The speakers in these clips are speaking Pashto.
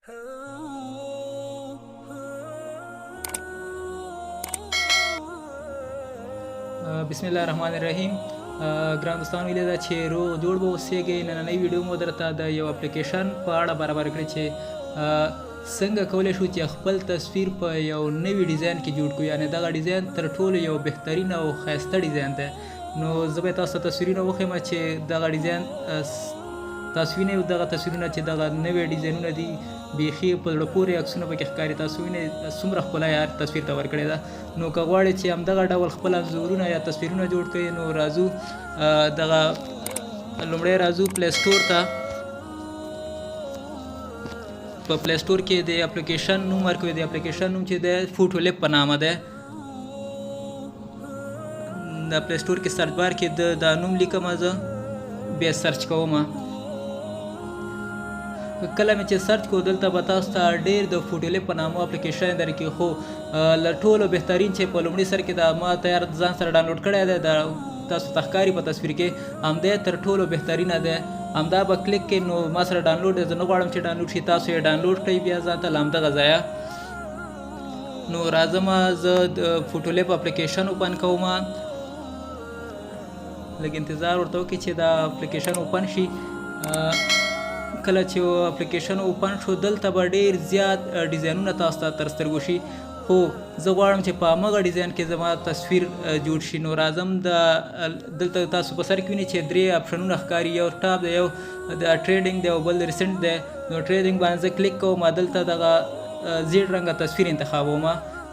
बिस्मिल्लाहिर्रहमानिर्रहीम। ګران دوستان ویلې ده چې روغ جوړ به اوسېږئ. نننۍ ویډیو مو درته د یو اپلیکیشن په اړه برابر کړی چې څنګه کولی شو چې خپل تصویر په یو نوي ډیزاین کې جوړ کړو. یعنې دغه ډیزاین تر ټولو یو بهترین او ښایسته ډیزاین دی. نو زه به تاسو ته تصویرونه وښیم چې دغه ډیزاین تاسو وینئ دغه تصویرونه چې دغه نوي ډیزاینونه دي بیخي په زړه پورې عکسونه پکې ښکاري. تاسو وینئ څومره ښکلا یې تصویر ته ورکړې ده. نو که غواړئ چې همدغه ډول خپل انځورونه یا تصویرونه جوړ کړئ نو راځو دغه لومړی راځو پلی سټور ته. په پلی سټور کې د اپلیکیشن نوم ورکوئ. د اپلیکیشن نوم چې دی فوټو لیب په نامه دی. د پلی سټور کې سرچ بار کې دا نوم لیکم، زه بیا سرچ کوم. کله مې چې سرچ کو دلته به تاسو ته ډېر د فوټو لیب په نامه اپلیکیشن درکړي، خو له ټولو بهترین چې په لومړي سر کې دا ما تیار ځان سره ډاونلوډ کړی دی، دا تاسو ته ښکاري په تصویر کې، همدی تر ټولو بهترینه دی. همدا به کلیک کړئ. نو ما سره ډاونلوډ دی، زه نه غواړم چې ډاونلوډ شي، تاسو یې ډاونلوډ کړئ بیا ځان ته له همدغه ځایه. نو راځم زه د فوټو لیب اپلیکیشن اوپن کوم. لږ انتظار ورته وکړئ چې دا اپلیکیشن اوپن شي. کله چې اپلیکیشن اوپن شو دلته به ډېر زیات ډیزاینونه تاسو ته تر سترګو شي، خو زه غواړم چې په همغه ډیزاین کې زما تصویر جوړ شي. نو راځم دلته تاسو په سر کې وینئ چې درې اپشنونه ښکاري، یو ټاپ دی، یو د ټریډینګ دی او بل ریسنټ دی. نو ټریډینګ باندې زه کلیک کوم. دلته دغه زیړ رنګه تصویر انتخابوم.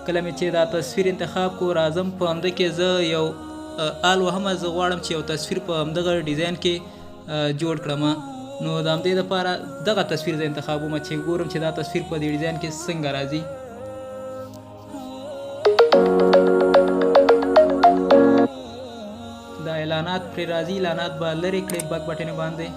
کله مې چې دا تصویر انتخاب کو راځم په همده کې زه یو آل وهم، زه غواړم چې یو تصویر په همدغه ډیزاین کې جوړ کړم. نو د همدې دپاره دغه تصویر زه انتخابوم چې ګورم چې دا تصویر په دې ډیزاین کې څنګه راځي. دا اعلانات پرې راځي، اعلانات به لرې کړئ بک بټن باندې.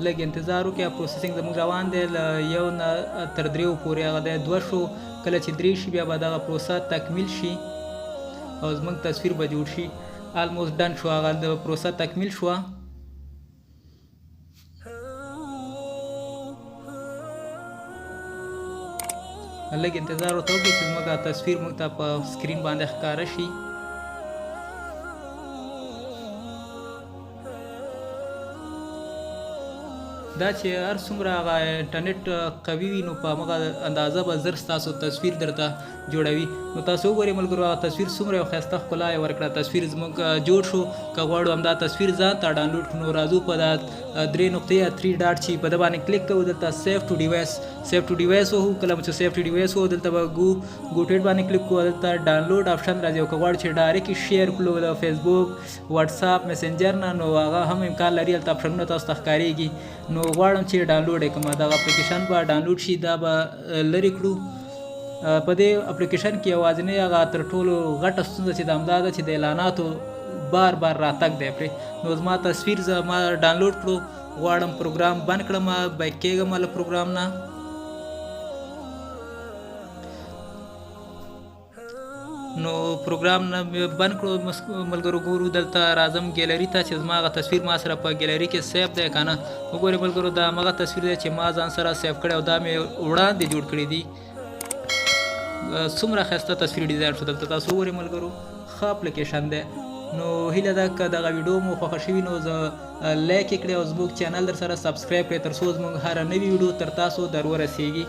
لږ انتظار وکړئ. پروسیسینګ زموږ روان دی له 1 نه تر 3 پورې. هغه دی 2 شو. کله چې 3 شي بیا به دغه پروسه تکمیل شي او زموږ تصویر به جوړ شي. آلموست ډن شو، هغه د پروسه تکمیل شوه. لږ انتظار ورته وکړئ چې زموږ تصویر موږ ته په سکرین باندې ښکاره شي. دا چې هر څومره هغه انټرنیټ قوي وي نو په همغه اندازه به زر ستاسو تصویر درته جوړوي. نو تاسو وګورئ ملګرو هغه تصویر څومره یو ښایسته ښکلا یې ورکړه. تصویر زموږ جوړ شو. که غواړو همدا تصویر ځان ته ډاونلوډ کړو نو راځو په دا 3 نقطې یا 3 ډاټ چې په ده باندې کلیک کوو. دلته سیف ټو ډیوایس وهو. کله مو چې سیف ټو ډیوایس وهو دلته به ګوټېډ باندې کلیک کوو. دلته ډاونلوډ آپشن راځي. او که غواړو چې ډایرکټ شیر کړو د فیسبوک، واتساپ، میسنجر نه، نو هغه هم امکان لري. هلته آپشنونه تاسو ته ښکارېږي. نو غواړم چې ډاونلوډ یې کړم. دغه اپلیکیشن به ډاونلوډ شي، دا به لرې کړو. په دې اپلیکیشن کې یوازینۍ هغه تر ټولو غټه ستونزه چې د همدا ده چې د اعلاناتو بار راتګ دی پرې. نو زما تصویر ما ډاونلوډ کړو. غواړم پروګرام بند کړم، بیک کېږم له پروګرام نه. نو پروګرام نه بند کړو ملګرو. ګورو دلته راځم ګیلري ته چې زما هغه تصویر ما سره په ګیلري کې سیف دی که نه. وګورئ ملګرو دا همغه تصویر دی چې ما ځان سره سیف کړی او دا مې وړاندې جوړ کړي دي. څومره ښایسته تصویر ډیزاین شو. دلته تاسو وګورئ ملګرو ښه اپلیکیشن دی. نو هیله ده که دغه ویډیو مو خوښه شوي نو زه لایک یې کړئ او زموږ چینل در سره سبسکرایب کړئ تر څو زموږ هره نوې ویډیو تر تاسو در ورسیږي.